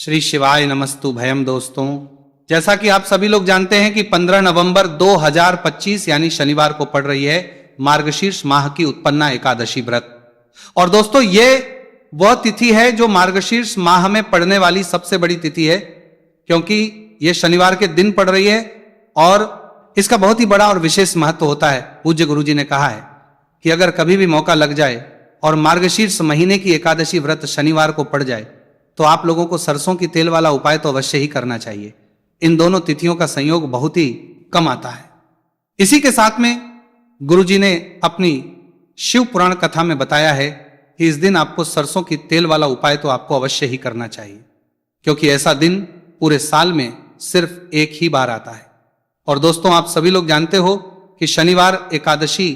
श्री शिवाय नमस्तु भयम। दोस्तों, जैसा कि आप सभी लोग जानते हैं कि 15 नवंबर 2025 यानी शनिवार को पड़ रही है मार्गशीर्ष माह की उत्पन्ना एकादशी व्रत। और दोस्तों, ये वह तिथि है जो मार्गशीर्ष माह में पड़ने वाली सबसे बड़ी तिथि है, क्योंकि ये शनिवार के दिन पड़ रही है और इसका बहुत ही बड़ा और विशेष महत्व होता है। पूज्य गुरु जी ने कहा है कि अगर कभी भी मौका लग जाए और मार्गशीर्ष महीने की एकादशी व्रत शनिवार को पड़ जाए तो आप लोगों को सरसों की तेल वाला उपाय तो अवश्य ही करना चाहिए। इन दोनों तिथियों का संयोग बहुत ही कम आता है। इसी के साथ में गुरु जी ने अपनी शिव पुराण कथा में बताया है कि इस दिन आपको सरसों की तेल वाला उपाय तो आपको अवश्य ही करना चाहिए, क्योंकि ऐसा दिन पूरे साल में सिर्फ एक ही बार आता है। और दोस्तों, आप सभी लोग जानते हो कि शनिवार एकादशी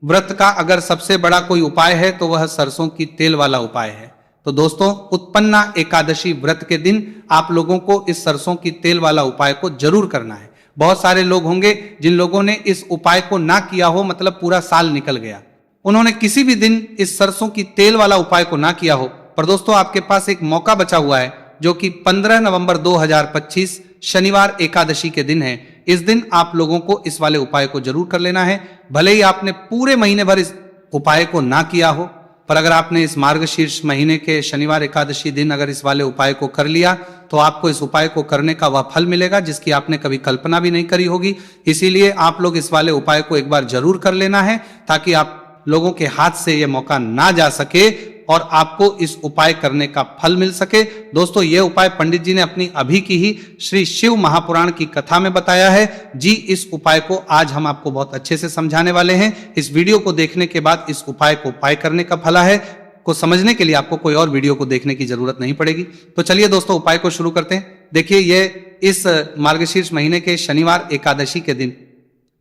व्रत का अगर सबसे बड़ा कोई उपाय है तो वह सरसों की तेल वाला उपाय है। तो दोस्तों, उत्पन्ना एकादशी व्रत के दिन आप लोगों को इस सरसों की तेल वाला उपाय को जरूर करना है। बहुत सारे लोग होंगे जिन लोगों ने इस उपाय को ना किया हो, मतलब पूरा साल निकल गया, उन्होंने किसी भी दिन इस सरसों की तेल वाला उपाय को ना किया हो। पर दोस्तों, आपके पास एक मौका बचा हुआ है जो कि 15 नवंबर 2025 शनिवार एकादशी के दिन है। इस दिन आप लोगों को इस वाले उपाय को जरूर कर लेना है। भले ही आपने पूरे महीने भर इस उपाय को ना किया हो, पर अगर आपने इस मार्गशीर्ष महीने के शनिवार एकादशी दिन अगर इस वाले उपाय को कर लिया तो आपको इस उपाय को करने का वह फल मिलेगा जिसकी आपने कभी कल्पना भी नहीं करी होगी। इसीलिए आप लोग इस वाले उपाय को एक बार जरूर कर लेना है, ताकि आप लोगों के हाथ से यह मौका ना जा सके और आपको इस उपाय करने का फल मिल सके। दोस्तों, यह उपाय पंडित जी ने अपनी अभी की ही श्री शिव महापुराण की कथा में बताया है जी। इस उपाय को आज हम आपको बहुत अच्छे से समझाने वाले हैं। इस वीडियो को देखने के बाद इस उपाय को उपाय करने का फला है को समझने के लिए आपको कोई और वीडियो को देखने की जरूरत नहीं पड़ेगी। तो चलिए दोस्तों, उपाय को शुरू करते हैं। देखिए, ये इस मार्गशीर्ष महीने के शनिवार एकादशी के दिन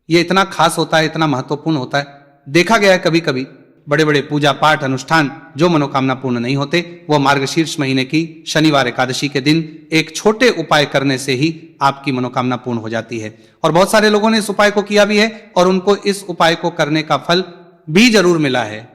ये इतना खास होता है, इतना महत्वपूर्ण होता है। देखा गया है कभी कभी बड़े बड़े पूजा पाठ अनुष्ठान जो मनोकामना पूर्ण नहीं होते, वह मार्गशीर्ष महीने की शनिवार एकादशी के दिन एक छोटे उपाय करने से ही आपकी मनोकामना पूर्ण हो जाती है। और बहुत सारे लोगों ने इस उपाय को किया भी है और उनको इस उपाय को करने का फल भी जरूर मिला है।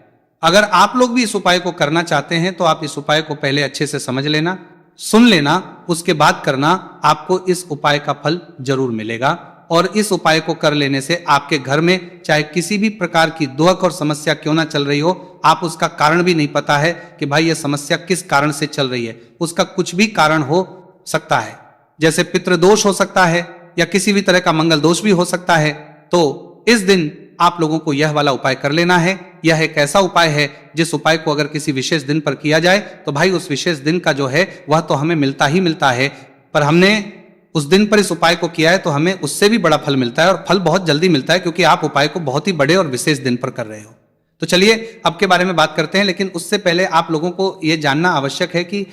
अगर आप लोग भी इस उपाय को करना चाहते हैं तो आप इस उपाय को पहले अच्छे से समझ लेना, सुन लेना, उसके बाद करना। आपको इस उपाय का फल जरूर मिलेगा। और इस उपाय को कर लेने से आपके घर में चाहे किसी भी प्रकार की दुख और समस्या क्यों ना चल रही हो, आप उसका कारण भी नहीं पता है कि भाई ये समस्या किस कारण से चल रही है, उसका कुछ भी कारण हो सकता है। जैसे पितृदोष हो सकता है या किसी भी तरह का मंगल दोष भी हो सकता है। तो इस दिन आप लोगों को यह वाला उपाय कर लेना है। यह एक ऐसा उपाय है जिस उपाय को अगर किसी विशेष दिन पर किया जाए तो भाई उस विशेष दिन का जो है वह तो हमें मिलता ही मिलता है, पर हमने उस दिन पर इस उपाय को किया है तो हमें उससे भी बड़ा फल मिलता है, और फल बहुत जल्दी मिलता है क्योंकि आप उपाय को बहुत ही बड़े और विशेष दिन पर कर रहे हो। तो चलिए अब के बारे में बात करते हैं, लेकिन उससे पहले आप लोगों को यह जानना आवश्यक है कि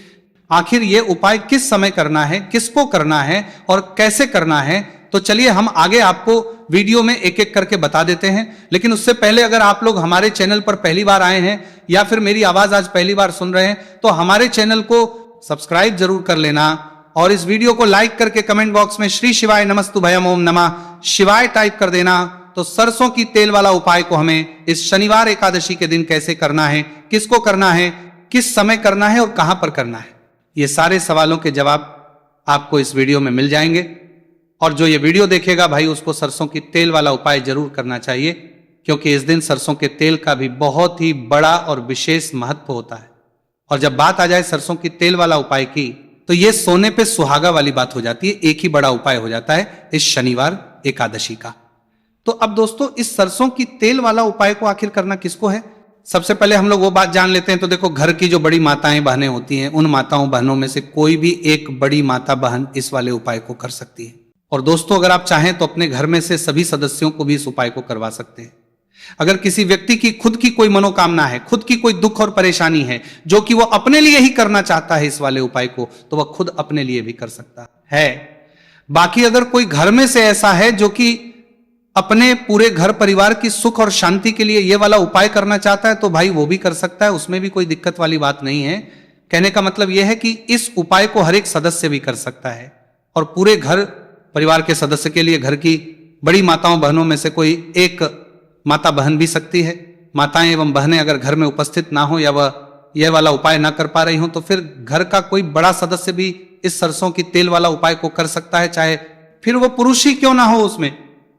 आखिर ये उपाय किस समय करना है, किसको करना है और कैसे करना है। तो चलिए हम आगे आपको वीडियो में एक एक करके बता देते हैं। लेकिन उससे पहले अगर आप लोग हमारे चैनल पर पहली बार आए हैं या फिर मेरी आवाज आज पहली बार सुन रहे हैं तो हमारे चैनल को सब्सक्राइब जरूर कर लेना और इस वीडियो को लाइक करके कमेंट बॉक्स में श्री शिवाय नमस्तु भयम ओम नमः शिवाय टाइप कर देना। तो सरसों की तेल वाला उपाय को हमें इस शनिवार एकादशी के दिन कैसे करना है, किसको करना है, किस समय करना है और कहां पर करना है, ये सारे सवालों के जवाब आपको इस वीडियो में मिल जाएंगे। और जो ये वीडियो देखेगा भाई उसको सरसों की तेल वाला उपाय जरूर करना चाहिए, क्योंकि इस दिन सरसों के तेल का भी बहुत ही बड़ा और विशेष महत्व होता है। और जब बात आ जाए सरसों की तेल वाला उपाय की तो यह सोने पे सुहागा वाली बात हो जाती है। एक ही बड़ा उपाय हो जाता है इस शनिवार एकादशी का। तो अब दोस्तों, इस सरसों की तेल वाला उपाय को आखिर करना किसको है, सबसे पहले हम लोग वो बात जान लेते हैं। तो देखो, घर की जो बड़ी माताएं बहनें होती हैं, उन माताओं बहनों में से कोई भी एक बड़ी माता बहन इस वाले उपाय को कर सकती है। और दोस्तों, अगर आप चाहें तो अपने घर में से सभी सदस्यों को भी इस उपाय को करवा सकते हैं। अगर किसी व्यक्ति की खुद की कोई मनोकामना है, खुद की कोई दुख और परेशानी है जो कि वो अपने लिए ही करना चाहता है इस वाले उपाय को, तो वह खुद अपने लिए भी कर सकता है। बाकी अगर कोई घर में से ऐसा है जो कि अपने पूरे घर परिवार की सुख और शांति के लिए ये वाला उपाय करना चाहता है तो भाई वो भी कर सकता है, उसमें भी कोई दिक्कत वाली बात नहीं है। कहने का मतलब यह है कि इस उपाय को हर एक सदस्य भी कर सकता है और पूरे घर परिवार के सदस्य के लिए घर की बड़ी माताओं बहनों में से कोई एक माता बहन भी सकती है। माताएं एवं बहनें अगर घर में उपस्थित ना हो या वह यह वाला उपाय ना कर पा रही हो तो फिर घर का कोई बड़ा सदस्य भी इस सरसों की तेल वाला उपाय को कर सकता है, चाहे फिर वो पुरुष ही क्यों ना हो, उसमें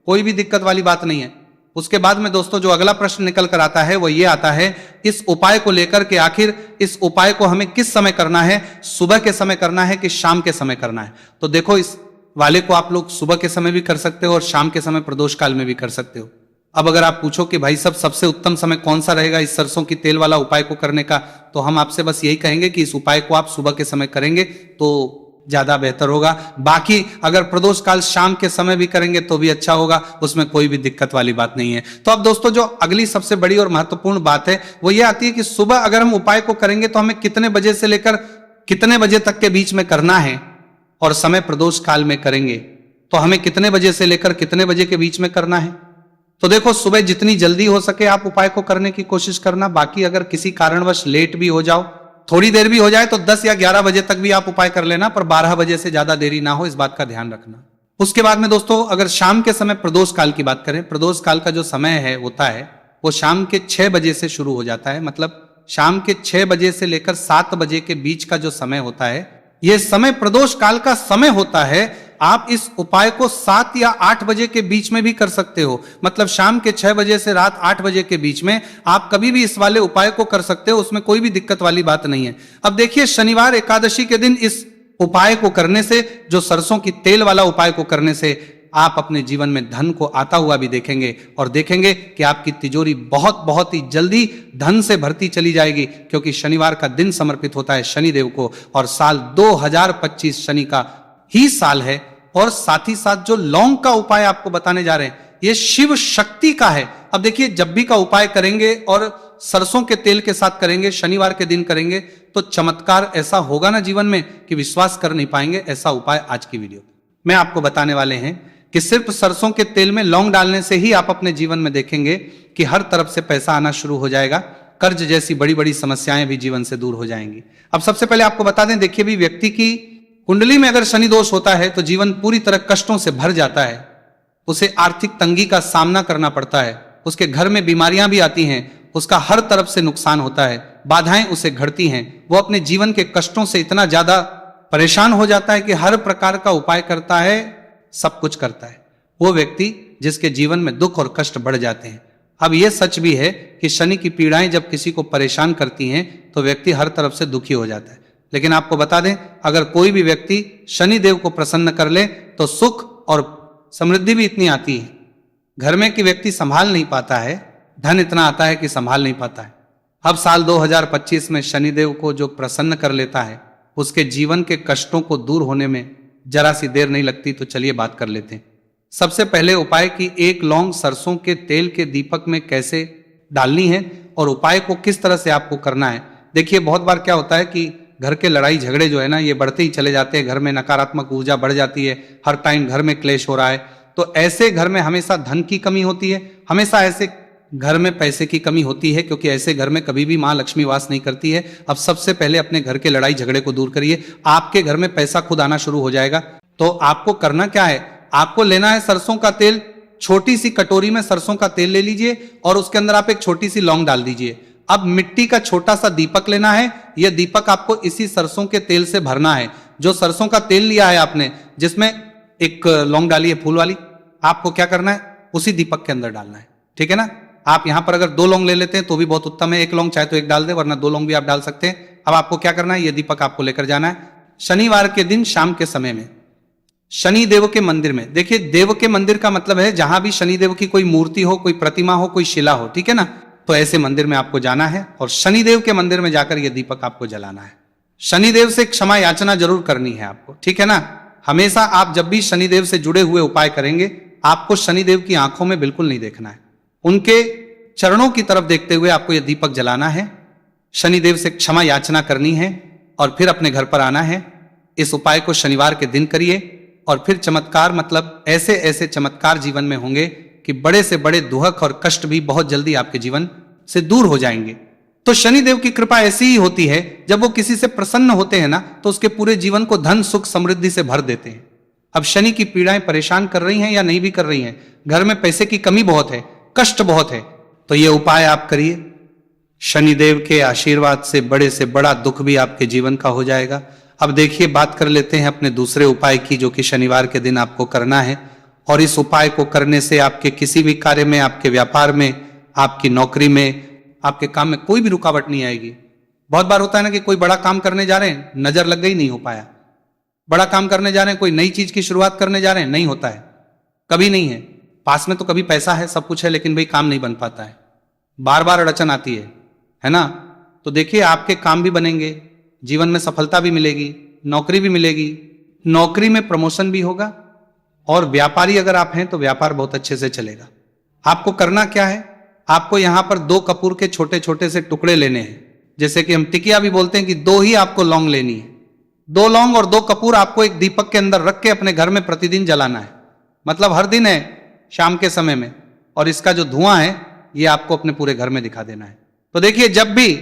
कोई भी दिक्कत वाली बात नहीं है। उसके बाद में दोस्तों जो अगला प्रश्न निकल कर आता है वो ये आता है इस उपाय को लेकर के, आखिर इस उपाय को हमें किस समय करना है, सुबह के समय करना है कि शाम के समय करना है। तो देखो इस वाले को आप लोग सुबह के समय भी कर सकते हो और शाम के समय प्रदोष काल में भी कर सकते हो। अब अगर आप पूछो कि भाई सब सबसे उत्तम समय कौन सा रहेगा इस सरसों की तेल वाला उपाय को करने का, तो हम आपसे बस यही कहेंगे कि इस उपाय को आप सुबह के समय करेंगे तो ज्यादा बेहतर होगा। बाकी अगर प्रदोष काल शाम के समय भी करेंगे तो भी अच्छा होगा, उसमें कोई भी दिक्कत वाली बात नहीं है। तो अब दोस्तों जो अगली सबसे बड़ी और महत्वपूर्ण बात है वो ये आती है कि सुबह अगर हम उपाय को करेंगे तो हमें कितने बजे से लेकर कितने बजे तक के बीच में करना है, और समय प्रदोष काल में करेंगे तो हमें कितने बजे से लेकर कितने बजे के बीच में करना है। तो देखो सुबह जितनी जल्दी हो सके आप उपाय को करने की कोशिश करना। बाकी अगर किसी कारणवश लेट भी हो जाओ, थोड़ी देर भी हो जाए तो 10 या 11 बजे तक भी आप उपाय कर लेना, पर 12 बजे से ज्यादा देरी ना हो, इस बात का ध्यान रखना। उसके बाद में दोस्तों अगर शाम के समय प्रदोष काल की बात करें, प्रदोष काल का जो समय है होता है वो शाम के 6 बजे से शुरू हो जाता है। मतलब शाम के 6 बजे से लेकर 7 बजे के बीच का जो समय होता है यह समय प्रदोष काल का समय होता है। आप इस उपाय को 7 या 8 बजे के बीच में भी कर सकते हो। मतलब शाम के 6 बजे से रात 8 बजे के बीच में आप कभी भी इस वाले उपाय को कर सकते हो, उसमें कोई भी दिक्कत वाली बात नहीं है। अब देखिए शनिवार एकादशी के दिन इस उपाय को करने से, जो सरसों की तेल वाला उपाय को करने से आप अपने जीवन में धन को आता हुआ भी देखेंगे और देखेंगे कि आपकी तिजोरी बहुत ही जल्दी धन से भरती चली जाएगी, क्योंकि शनिवार का दिन समर्पित होता है शनिदेव को और साल 2025 शनि का ही साल है। और साथ ही साथ जो लौंग का उपाय आपको बताने जा रहे हैं ये शिव शक्ति का है। अब देखिए जब भी का उपाय करेंगे और सरसों के तेल के साथ करेंगे, शनिवार के दिन करेंगे, तो चमत्कार ऐसा होगा ना जीवन में कि विश्वास कर नहीं पाएंगे। ऐसा उपाय आज की वीडियो में आपको बताने वाले हैं कि सिर्फ सरसों के तेल में लौंग डालने से ही आप अपने जीवन में देखेंगे कि हर तरफ से पैसा आना शुरू हो जाएगा, कर्ज जैसी बड़ी बड़ी समस्याएं भी जीवन से दूर हो जाएंगी। अब सबसे पहले आपको बता दें, देखिए भी व्यक्ति की कुंडली में अगर शनि दोष होता है तो जीवन पूरी तरह कष्टों से भर जाता है, उसे आर्थिक तंगी का सामना करना पड़ता है, उसके घर में बीमारियां भी आती हैं, उसका हर तरफ से नुकसान होता है, बाधाएं उसे घड़ती हैं, वो अपने जीवन के कष्टों से इतना ज्यादा परेशान हो जाता है कि हर प्रकार का उपाय करता है, सब कुछ करता है। वो व्यक्ति जिसके जीवन में दुख और कष्ट बढ़ जाते हैं। अब यह सच भी है कि शनि की पीड़ाएं जब किसी को परेशान करती हैं तो व्यक्ति हर तरफ से दुखी हो जाता है। लेकिन आपको बता दें, अगर कोई भी व्यक्ति शनि देव को प्रसन्न कर ले तो सुख और समृद्धि भी इतनी आती है घर में कि व्यक्ति संभाल नहीं पाता है, धन इतना आता है कि संभाल नहीं पाता है। अब साल 2025 में शनिदेव को जो प्रसन्न कर लेता है उसके जीवन के कष्टों को दूर होने में जरा सी देर नहीं लगती। तो चलिए बात कर लेते हैं। सबसे पहले उपाय की एक लौंग सरसों के तेल के दीपक में कैसे डालनी है और उपाय को किस तरह से आपको करना है। देखिए बहुत बार क्या होता है कि घर के लड़ाई झगड़े जो है ना ये बढ़ते ही चले जाते हैं, घर में नकारात्मक ऊर्जा बढ़ जाती है, हर टाइम घर में क्लेश हो रहा है। तो ऐसे घर में हमेशा धन की कमी होती है, हमेशा ऐसे घर में पैसे की कमी होती है, क्योंकि ऐसे घर में कभी भी मां लक्ष्मी वास नहीं करती है। अब सबसे पहले अपने घर के लड़ाई झगड़े को दूर करिए, आपके घर में पैसा खुद आना शुरू हो जाएगा। तो आपको करना क्या है, आपको लेना है सरसों का तेल, छोटी सी कटोरी में सरसों का तेल ले लीजिए और उसके अंदर आप एक छोटी सी लौंग डाल दीजिए। अब मिट्टी का छोटा सा दीपक लेना है, यह दीपक आपको इसी सरसों के तेल से भरना है। जो सरसों का तेल लिया है आपने, जिसमें एक लौंग डाली है फूल वाली, आपको क्या करना है उसी दीपक के अंदर डालना है, ठीक है ना। आप यहां पर अगर 2 लौंग ले लेते हैं तो भी बहुत उत्तम है, 1 लौंग चाहे तो 1 डाल दे, वरना 2 लौंग भी आप डाल सकते हैं। अब आपको क्या करना है, यह दीपक आपको लेकर जाना है शनिवार के दिन शाम के समय में शनि देव के मंदिर में। देखिए देव के मंदिर का मतलब है जहां भी शनि देव की कोई मूर्ति हो, कोई प्रतिमा हो, कोई शिला हो, ठीक है ना। तो ऐसे मंदिर में आपको जाना है और शनिदेव के मंदिर में जाकर यह दीपक आपको जलाना है। शनिदेव से क्षमा याचना जरूर करनी है आपको, ठीक है ना। हमेशा आप जब भी शनिदेव से जुड़े हुए उपाय करेंगे आपको शनिदेव की आंखों में बिल्कुल नहीं देखना है, उनके चरणों की तरफ देखते हुए आपको यह दीपक जलाना है, शनिदेव से क्षमा याचना करनी है और फिर अपने घर पर आना है। इस उपाय को शनिवार के दिन करिए और फिर चमत्कार, मतलब ऐसे ऐसे चमत्कार जीवन में होंगे कि बड़े से बड़े दुख और कष्ट भी बहुत जल्दी आपके जीवन से दूर हो जाएंगे। तो शनिदेव की कृपा ऐसी ही होती है, जब वो किसी से प्रसन्न होते हैं ना तो उसके पूरे जीवन को धन सुख समृद्धि से भर देते हैं। अब शनि की पीड़ाएं परेशान कर रही हैं या नहीं भी कर रही हैं, घर में पैसे की कमी बहुत है, कष्ट बहुत है, तो ये उपाय आप करिए। शनिदेव के आशीर्वाद से बड़ा दुख भी आपके जीवन का हो जाएगा। अब देखिए, बात कर लेते हैं अपने दूसरे उपाय की, जो कि शनिवार के दिन आपको करना है। और इस उपाय को करने से आपके किसी भी कार्य में, आपके व्यापार में, आपकी नौकरी में, आपके काम में कोई भी रुकावट नहीं आएगी। बहुत बार होता है ना कि कोई बड़ा काम करने जा रहे हैं, नजर लग गई, नहीं हो पाया। बड़ा काम करने जा रहे हैं, कोई नई चीज की शुरुआत करने जा रहे हैं, नहीं होता है, कभी नहीं है। पास में तो कभी पैसा है, सब कुछ है, लेकिन भाई काम नहीं बन पाता है, बार बार अड़चन आती है ना। तो देखिए, आपके काम भी बनेंगे, जीवन में सफलता भी मिलेगी, नौकरी भी मिलेगी, नौकरी में प्रमोशन भी होगा। और व्यापारी अगर आप हैं तो व्यापार बहुत अच्छे से चलेगा। आपको करना क्या है, आपको यहां पर 2 कपूर के छोटे छोटे से टुकड़े लेने हैं। जैसे कि हम टिकिया भी बोलते हैं कि 2 ही आपको लौंग लेनी है। 2 लौंग और 2 कपूर आपको एक दीपक के अंदर रख के अपने घर में प्रतिदिन जलाना है। मतलब हर दिन है, शाम के समय में। और इसका जो धुआं है ये आपको अपने पूरे घर में दिखा देना है। तो देखिए, जब भी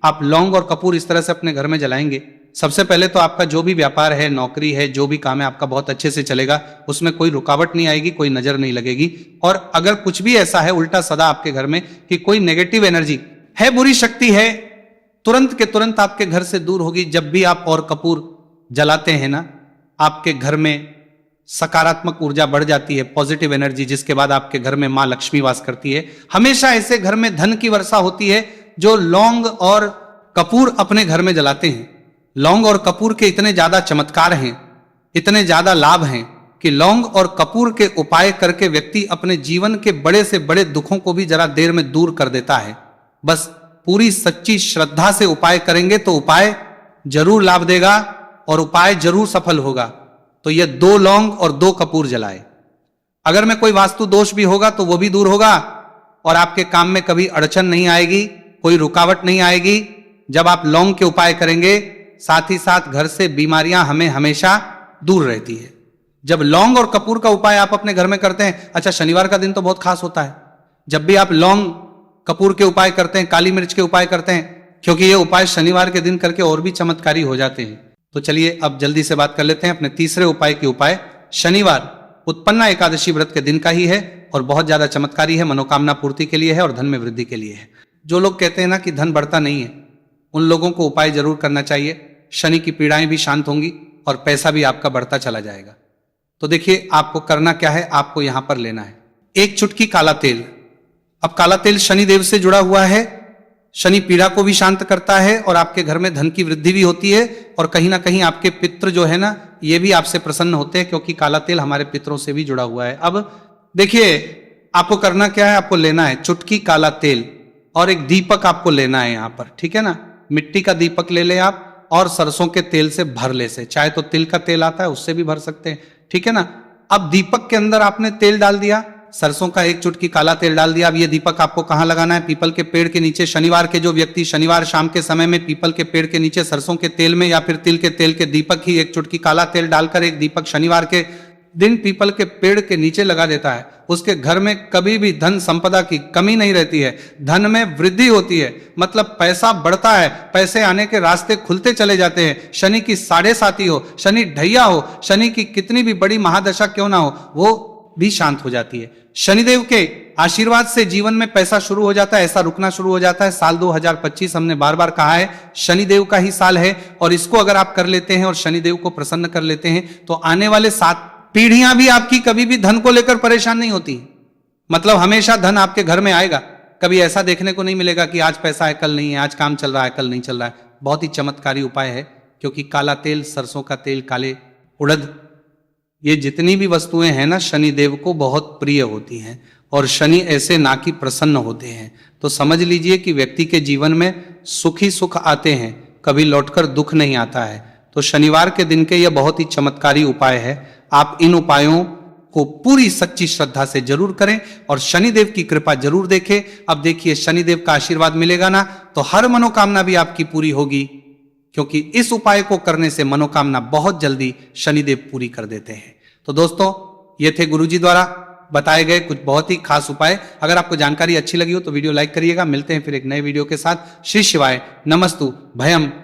आप लौंग और कपूर इस तरह से अपने घर में जलाएंगे, सबसे पहले तो आपका जो भी व्यापार है, नौकरी है, जो भी काम है, आपका बहुत अच्छे से चलेगा। उसमें कोई रुकावट नहीं आएगी, कोई नजर नहीं लगेगी। और अगर कुछ भी ऐसा है उल्टा सदा आपके घर में कि कोई नेगेटिव एनर्जी है, बुरी शक्ति है, तुरंत के तुरंत आपके घर से दूर होगी। जब भी आप और कपूर जलाते हैं ना, आपके घर में सकारात्मक ऊर्जा बढ़ जाती है, पॉजिटिव एनर्जी, जिसके बाद आपके घर में मां लक्ष्मी वास करती है। हमेशा ऐसे घर में धन की वर्षा होती है जो लौंग और कपूर अपने घर में जलाते हैं। लौंग और कपूर के इतने ज्यादा चमत्कार हैं, इतने ज्यादा लाभ हैं कि लौंग और कपूर के उपाय करके व्यक्ति अपने जीवन के बड़े से बड़े दुखों को भी जरा देर में दूर कर देता है। बस पूरी सच्ची श्रद्धा से उपाय करेंगे तो उपाय जरूर लाभ देगा और उपाय जरूर सफल होगा। तो ये 2 लौंग और 2 कपूर जलाए। अगर में कोई वास्तु दोष भी होगा तो वो भी दूर होगा और आपके काम में कभी अड़चन नहीं आएगी, कोई रुकावट नहीं आएगी। जब आप लौंग के उपाय करेंगे, साथ ही साथ घर से बीमारियां हमें हमेशा दूर रहती है। जब लौंग और कपूर का उपाय आप अपने घर में करते हैं, अच्छा शनिवार का दिन तो बहुत खास होता है। जब भी आप लौंग कपूर के उपाय करते हैं, काली मिर्च के उपाय करते हैं, क्योंकि ये उपाय शनिवार के दिन करके और भी चमत्कारी हो जाते हैं। तो चलिए अब जल्दी से बात कर लेते हैं अपने तीसरे उपाय के उपाय। शनिवार उत्पन्ना एकादशी व्रत के दिन का ही है और बहुत ज्यादा चमत्कारी है, मनोकामना पूर्ति के लिए है और धन में वृद्धि के लिए है। जो लोग कहते हैं ना कि धन बढ़ता नहीं है, उन लोगों को उपाय जरूर करना चाहिए। शनि की पीड़ाएं भी शांत होंगी और पैसा भी आपका बढ़ता चला जाएगा। तो देखिए, आपको करना क्या है, आपको यहां पर लेना है 1 चुटकी काला तेल। अब काला तेल शनिदेव से जुड़ा हुआ है, शनि पीड़ा को भी शांत करता है और आपके घर में धन की वृद्धि भी होती है। और कहीं ना कहीं आपके पितृ जो है ना, ये भी आपसे प्रसन्न होते हैं, क्योंकि काला तेल हमारे पितरों से भी जुड़ा हुआ है। अब देखिए, आपको करना क्या है, आपको लेना है चुटकी काला तेल और एक दीपक आपको लेना है यहां पर, ठीक है ना। मिट्टी का दीपक ले ले आप और सरसों के तेल से भर ले से, चाहे तो तिल का तेल आता है उससे भी भर सकते हैं, ठीक है ना। अब दीपक के अंदर आपने तेल डाल दिया, सरसों का 1 चुटकी काला तेल डाल दिया। अब ये दीपक आपको कहां लगाना है, पीपल के पेड़ के नीचे। शनिवार के जो व्यक्ति शनिवार शाम के समय में पीपल के पेड़ के नीचे सरसों के तेल में या फिर तिल के तेल के दीपक ही 1 चुटकी काला तेल डालकर एक दीपक शनिवार के दिन पीपल के पेड़ के नीचे लगा देता है, उसके घर में कभी भी धन संपदा की कमी नहीं रहती है, धन में वृद्धि होती है। मतलब पैसा बढ़ता है, पैसे आने के रास्ते खुलते चले जाते हैं। शनि की 7.5 हो, शनि ढैया हो, शनि की कितनी भी बड़ी महादशा क्यों ना हो, वो भी शांत हो जाती है। शनिदेव के आशीर्वाद से जीवन में पैसा शुरू हो जाता है, ऐसा रुकना शुरू हो जाता है। साल 2025 हमने बार बार कहा है शनिदेव का ही साल है, और इसको अगर आप कर लेते हैं और शनिदेव को प्रसन्न कर लेते हैं तो आने वाले 7 पीढ़ियां भी आपकी कभी भी धन को लेकर परेशान नहीं होती। मतलब हमेशा धन आपके घर में आएगा, कभी ऐसा देखने को नहीं मिलेगा कि आज पैसा है कल नहीं है, आज काम चल रहा है कल नहीं चल रहा है। बहुत ही चमत्कारी उपाय है, क्योंकि काला तेल, सरसों का तेल, काले उड़द, ये जितनी भी वस्तुएं हैं ना शनिदेव को बहुत प्रिय होती हैं और शनि ऐसे ना कि प्रसन्न होते हैं। तो समझ लीजिए कि व्यक्ति के जीवन में सुख ही सुख आते हैं, कभी लौटकर दुख नहीं आता है। तो शनिवार के दिन के यह बहुत ही चमत्कारी उपाय है। आप इन उपायों को पूरी सच्ची श्रद्धा से जरूर करें और शनिदेव की कृपा जरूर देखें। अब देखिए, शनिदेव का आशीर्वाद मिलेगा ना तो हर मनोकामना भी आपकी पूरी होगी, क्योंकि इस उपाय को करने से मनोकामना बहुत जल्दी शनिदेव पूरी कर देते हैं। तो दोस्तों, ये थे गुरुजी द्वारा बताए गए कुछ बहुत ही खास उपाय। अगर आपको जानकारी अच्छी लगी हो तो वीडियो लाइक करिएगा। मिलते हैं फिर एक नए वीडियो के साथ। श्री शिवाय नमस्तु भयम।